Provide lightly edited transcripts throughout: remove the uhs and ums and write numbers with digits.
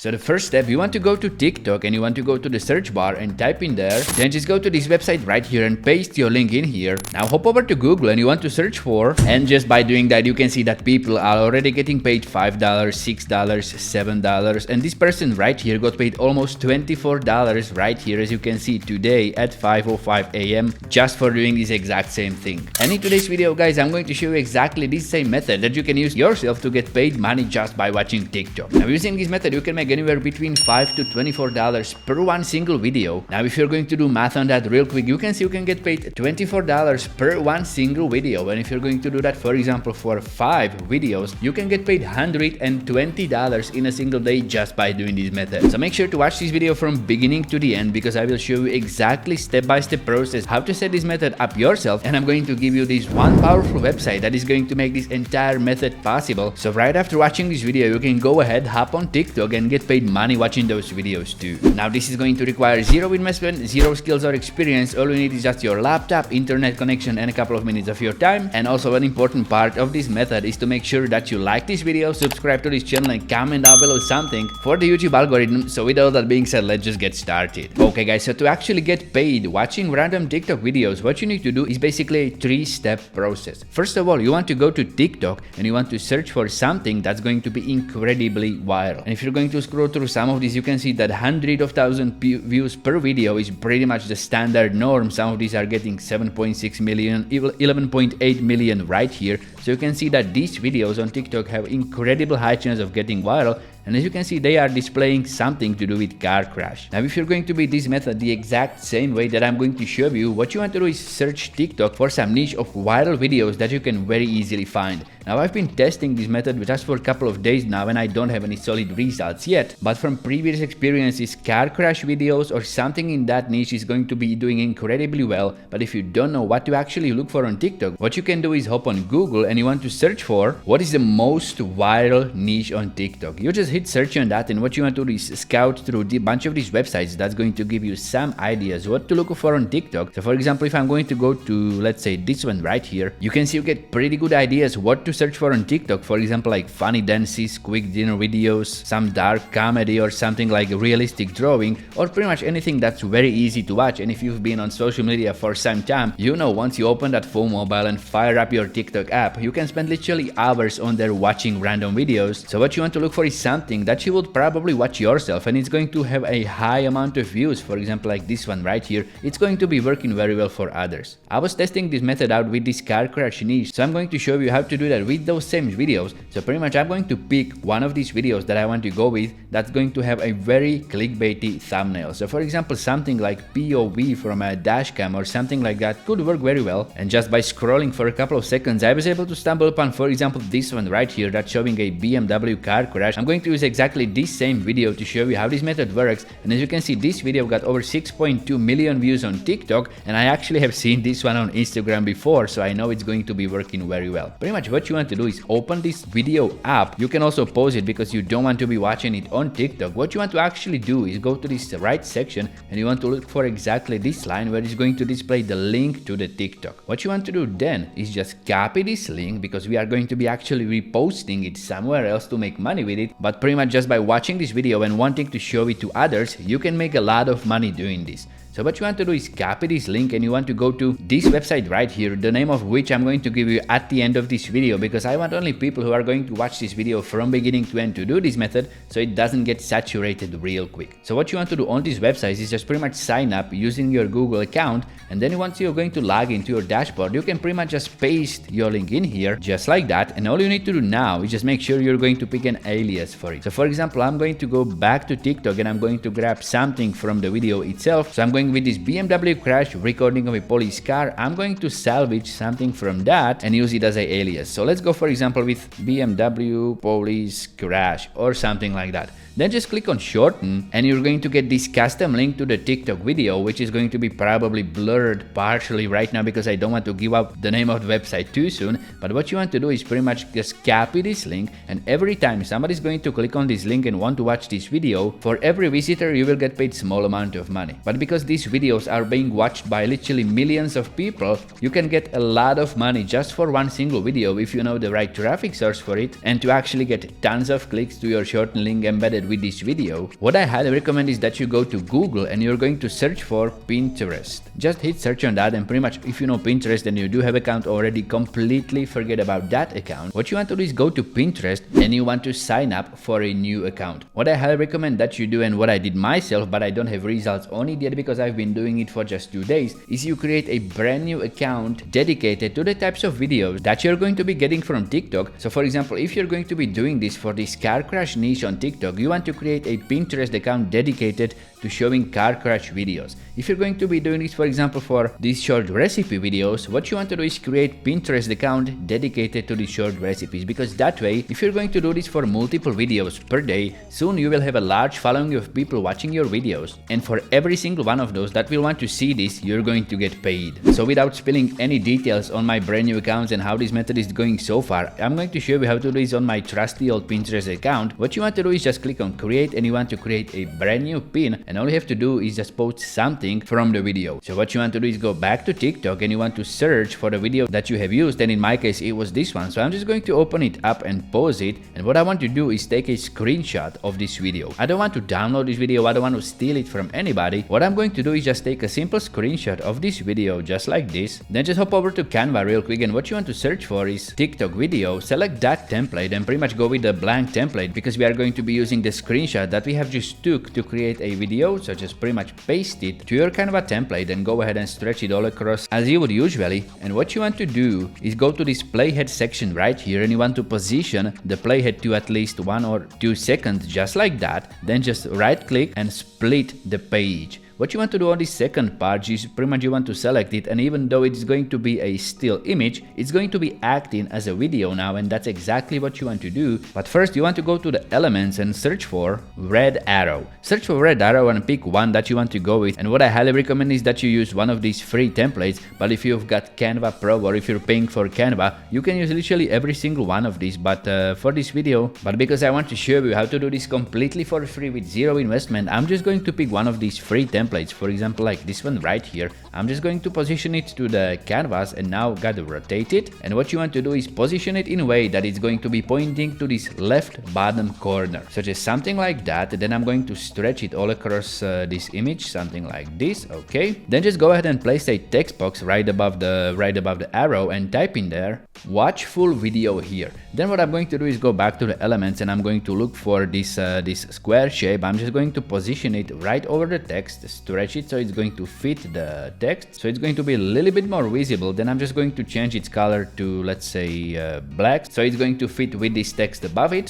So the first step, you want to go to TikTok and you want to go to the search bar and type in there. Then just go to this website right here and paste your link in here. Now hop over to Google and you want to search for, and just by doing that you can see that people are already getting paid $5, $6, $7, and this person right here got paid almost $24 right here, as you can see, today at 5:05 a.m. just for doing this exact same thing. And in today's video, guys, I'm going to show you exactly this same method that you can use yourself to get paid money just by watching TikTok. Now using this method you can make anywhere between $5 to $24 per one single video. Now if you're going to do math on that real quick, you can see you can get paid $24 per one single video, and if you're going to do that, for example, for 5 videos, you can get paid $120 in a single day just by doing this method. So make sure to watch this video from beginning to the end, because I will show you exactly step-by-step process how to set this method up yourself, and I'm going to give you this one powerful website that is going to make this entire method possible. So right after watching this video, you can go ahead, hop on TikTok and get paid money watching those videos too. Now this is going to require zero investment, zero skills or experience. All you need is just your laptop, internet connection, and a couple of minutes of your time. And also an important part of this method is to make sure that you like this video, subscribe to this channel, and comment down below something for the YouTube algorithm. So with all that being said, let's just get started. Okay guys, so to actually get paid watching random TikTok videos, what you need to do is basically a 3-step process. First of all, you want to go to TikTok and you want to search for something that's going to be incredibly viral. And if you're going to scroll through some of these, you can see that hundreds of thousands views per video is pretty much the standard norm. Some of these are getting 7.6 million, 11.8 million right here. So you can see that these videos on TikTok have incredible high chance of getting viral. And as you can see, they are displaying something to do with car crash. Now if you're going to be this method the exact same way that I'm going to show you, what you want to do is search TikTok for some niche of viral videos that you can very easily find. Now I've been testing this method just for a couple of days now and I don't have any solid results yet, but from previous experiences, car crash videos or something in that niche is going to be doing incredibly well. But if you don't know what to actually look for on TikTok, what you can do is hop on Google and you want to search for what is the most viral niche on TikTok. You just hit search on that, and what you want to do is scout through a bunch of these websites that's going to give you some ideas what to look for on TikTok. So for example, if I'm going to go to, let's say, this one right here, you can see you get pretty good ideas what to search for on TikTok. For example, like funny dances, quick dinner videos, some dark comedy, or something like realistic drawing, or pretty much anything that's very easy to watch. And if you've been on social media for some time, you know once you open that phone mobile and fire up your TikTok app, you can spend literally hours on there watching random videos. So what you want to look for is something that you would probably watch yourself and it's going to have a high amount of views. For example, like this one right here, it's going to be working very well for others. I was testing this method out with this car crash niche, so I'm going to show you how to do that with those same videos. So pretty much I'm going to pick one of these videos that I want to go with that's going to have a very clickbaity thumbnail. So for example, something like POV from a dash cam or something like that could work very well. And just by scrolling for a couple of seconds, I was able to stumble upon, for example, this one right here that's showing a BMW car crash. I'm going to use exactly this same video to show you how this method works. And as you can see, this video got over 6.2 million views on TikTok, and I actually have seen this one on Instagram before, so I know it's going to be working very well. Pretty much what you want to do is open this video up. You can also pause it because you don't want to be watching it on TikTok. What you want to actually do is go to this right section and you want to look for exactly this line where it's going to display the link to the TikTok. What you want to do then is just copy this link, because we are going to be actually reposting it somewhere else to make money with it. But pretty much just by watching this video and wanting to show it to others, you can make a lot of money doing this. So what you want to do is copy this link and you want to go to this website right here, the name of which I'm going to give you at the end of this video, because I want only people who are going to watch this video from beginning to end to do this method, so it doesn't get saturated real quick. So what you want to do on this website is just pretty much sign up using your Google account, and then once you're going to log into your dashboard, you can pretty much just paste your link in here just like that. And all you need to do now is just make sure you're going to pick an alias for it. So for example, I'm going to go back to TikTok and I'm going to grab something from the video itself. So I'm going with this BMW crash recording of a police car. I'm going to salvage something from that and use it as an alias. So let's go for example with BMW police crash or something like that. Then just click on shorten and you're going to get this custom link to the TikTok video, which is going to be probably blurred partially right now because I don't want to give out the name of the website too soon. But what you want to do is pretty much just copy this link, and every time somebody's going to click on this link and want to watch this video, for every visitor you will get paid small amount of money. But because these videos are being watched by literally millions of people, you can get a lot of money just for one single video if you know the right traffic source for it, and to actually get tons of clicks to your shortened link embedded with this video. What I highly recommend is that you go to Google and you're going to search for Pinterest. Just hit search on that, and pretty much if you know Pinterest and you do have an account already, completely forget about that account. What you want to do is go to Pinterest and you want to sign up for a new account. What I highly recommend that you do, and what I did myself but I don't have results on it yet because I've been doing it for just 2 days, is you create a brand new account dedicated to the types of videos that you're going to be getting from TikTok. So for example, if you're going to be doing this for this car crash niche on TikTok, you want to create a Pinterest account dedicated to showing car crash videos. If you're going to be doing this, for example, for these short recipe videos, what you want to do is create Pinterest account dedicated to these short recipes, because that way, if you're going to do this for multiple videos per day, soon you will have a large following of people watching your videos, and for every single one of those that will want to see this, you're going to get paid. So without spilling any details on my brand new accounts and how this method is going so far, I'm going to show you how to do this on my trusty old Pinterest account. What you want to do is just click on create, and you want to create a brand new pin, and all you have to do is just post something from the video. So what you want to do is go back to TikTok and you want to search for the video that you have used, and in my case it was this one. So I'm just going to open it up and pause it, and what I want to do is take a screenshot of this video. I don't want to download this video, I don't want to steal it from anybody. What I'm going to do is just take a simple screenshot of this video just like this, then just hop over to Canva real quick, and what you want to search for is TikTok video. Select that template and pretty much go with the blank template, because we are going to be using the screenshot that we have just took to create a video. So just pretty much paste it to your Canva template and go ahead and stretch it all across as you would usually. And what you want to do is go to this playhead section right here, and you want to position the playhead to at least 1 or 2 seconds just like that. Then just right click and split the page. What you want to do on this second part is pretty much you want to select it, and even though it's going to be a still image, it's going to be acting as a video now, and that's exactly what you want to do. But first you want to go to the elements and search for red arrow. Search for red arrow and pick one that you want to go with, and what I highly recommend is that you use one of these free templates. But if you've got Canva Pro, or if you're paying for Canva, you can use literally every single one of these. But for this video, but because I want to show you how to do this completely for free with zero investment, I'm just going to pick one of these free templates. For example, like this one right here. I'm just going to position it to the canvas, and now gotta rotate it. And what you want to do is position it in a way that it's going to be pointing to this left bottom corner. So just something like that. Then I'm going to stretch it all across this image, something like this. Okay. Then just go ahead and place a text box right above the arrow and type in there, watch full video here. Then what I'm going to do is go back to the elements, and I'm going to look for this square shape. I'm just going to position it right over the text, stretch it so it's going to fit the text, so it's going to be a little bit more visible. Then I'm just going to change its color to, let's say, black, so it's going to fit with this text above it.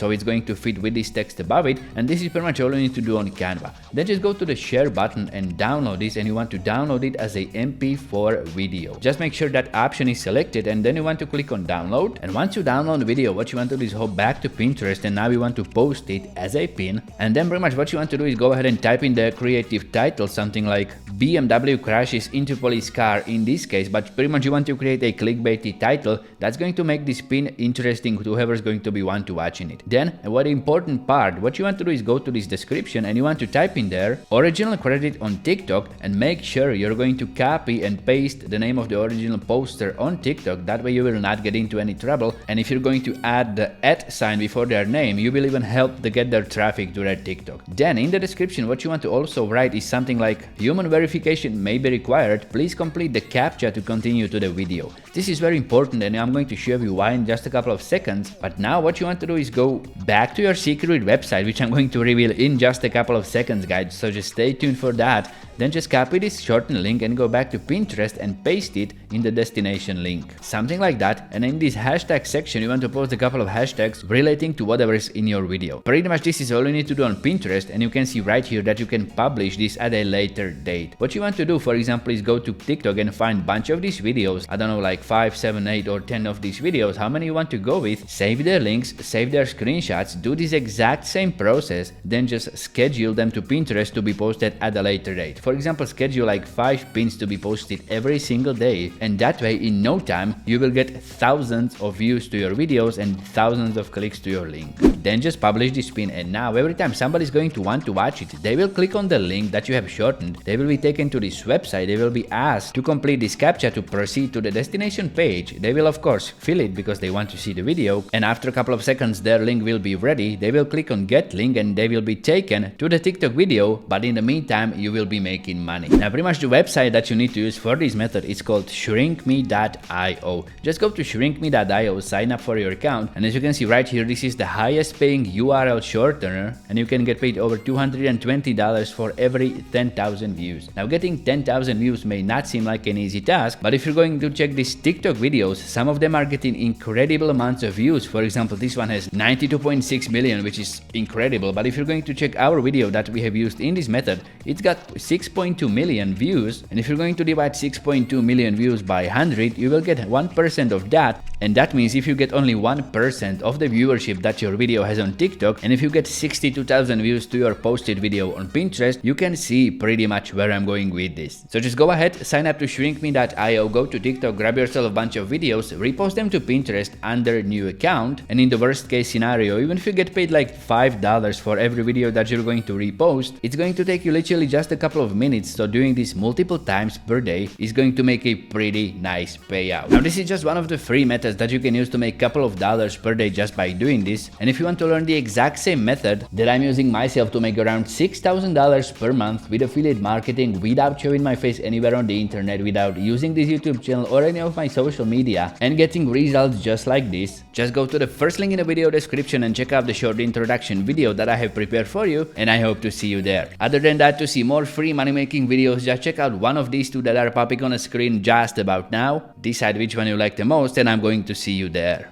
And this is pretty much all you need to do on Canva. Then just go to the share button and download this, and you want to download it as a MP4 video. Just make sure that option is selected, and then you want to click on download. And once you download the video, what you want to do is hop back to Pinterest, and now you want to post it as a pin. And then pretty much what you want to do is go ahead and type in the creative title, something like BMW crashes into police car in this case, but pretty much you want to create a clickbaity title that's going to make this pin interesting to whoever's going to be one to watching it. Then, what important part, what you want to do is go to this description, and you want to type in there original credit on TikTok, and make sure you're going to copy and paste the name of the original poster on TikTok. That way you will not get into any trouble, and if you're going to add the @ before their name, you will even help to get their traffic to their TikTok. Then in the description, what you want to also write is something like human verification may be required, please complete the CAPTCHA to continue to the video. This is very important, and I'm going to show you why in just a couple of seconds. But now what you want to do is go back to your secret website, which I'm going to reveal in just a couple of seconds, guys, so just stay tuned for that. Then just copy this shortened link and go back to Pinterest and paste it in the destination link, something like that. And in this hashtag section, you want to post a couple of hashtags relating to whatever is in your video. Pretty much this is all you need to do on Pinterest, and you can see right here that you can publish this at a later date. What you want to do, for example, is go to TikTok and find a bunch of these videos. I don't know, like 5, 7, 8 or 10 of these videos, how many you want to go with, save their links, save their screenshots, do this exact same process, then just schedule them to Pinterest to be posted at a later date. For example, schedule like 5 pins to be posted every single day, and that way in no time you will get thousands of views to your videos and thousands of clicks to your link. then just publish this pin, and now every time somebody is going to want to watch it, they will click on the link that you have shortened, they will be taken to this website, they will be asked to complete this captcha to proceed to the destination page. They will of course fill it because they want to see the video, and after a couple of seconds their link will be ready. They will click on get link and they will be taken to the TikTok video, but in the meantime you will be making money. Now pretty much the website that you need to use for this method is called shrinkme.io. Just go to shrinkme.io, sign up for your account, and as you can see right here, this is the highest paying URL shortener, and you can get paid over $220 for every 10,000 views. Now getting 10,000 views may not seem like an easy task, but if you're going to check these TikTok videos, some of them are getting incredible amounts of views. For example, this one has 92.6 million, which is incredible, but if you're going to check our video that we have used in this method, it's got 6.2 million views, and if you're going to divide 6.2 million views by 100, you will get 1% of that, and that means if you get only 1% of the viewership that your video has on TikTok, and if you get 62,000 views to your posted video on Pinterest, you can see pretty much where I'm going with this. So just go ahead, sign up to shrinkme.io, go to TikTok, grab yourself a bunch of videos, repost them to Pinterest under new account, and in the worst case scenario, even if you get paid like $5 for every video that you're going to repost, it's going to take you literally just a couple of minutes, so doing this multiple times per day is going to make a pretty nice payout. Now this is just one of the free methods that you can use to make a couple of dollars per day just by doing this, and if you want to learn the exact same method that I'm using myself to make around $6,000 per month with affiliate marketing without showing my face anywhere on the internet, without using this YouTube channel or any of my social media, and getting results just like this, just go to the first link in the video description and check out the short introduction video that I have prepared for you, and I hope to see you there. Other than that, to see more free money making videos, just check out one of these two that are popping on a screen just about now. Decide which one you like the most, and I'm going to see you there.